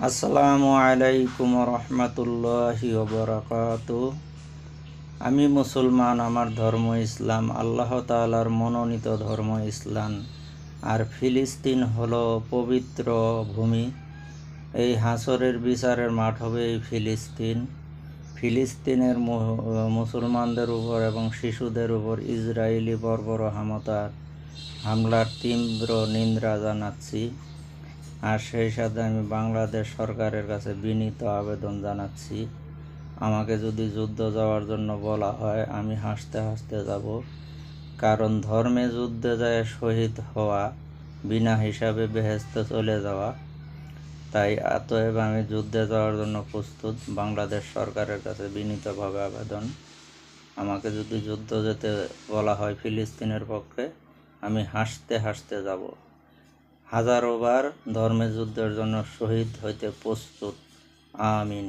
আসসালামু আলাইকুম রহমতুল্লাহি ওবরাকাতুহ। আমি মুসলমান, আমার ধর্ম ইসলাম, আল্লাহ তাআলার মনোনীত ধর্ম ইসলাম। আর ফিলিস্তিন হলো পবিত্র ভূমি। এই হাসরের বিচারের মাঠ হবে এই ফিলিস্তিন। ফিলিস্তিনের মুসলমানদের উপর এবং শিশুদের উপর ইসরায়েলি বর্বরতার হামলার তীব্র নিন্দা জানাচ্ছি। আর সেই সাথে আমি বাংলাদেশ সরকারের কাছে বিনীত আবেদন জানাচ্ছি, আমাকে যদি যুদ্ধ যাওয়ার জন্য বলা হয় আমি হাসতে হাসতে যাব, কারণ ধর্মে যুদ্ধে যায় শহীদ হওয়া বিনা হিসাবে বেহেশতে চলে যাওয়া। তাই অতএব আমি যুদ্ধে যাওয়ার জন্য প্রস্তুত। বাংলাদেশ সরকারের কাছে বিনীতভাবে আবেদন, আমাকে যদি যুদ্ধ যেতে বলা হয় ফিলিস্তিনের পক্ষে, আমি হাসতে হাসতে যাব। হাজারোবার ধর্মের যুদ্ধের জন্য শহীদ হইতে প্রস্তুত। আমিন।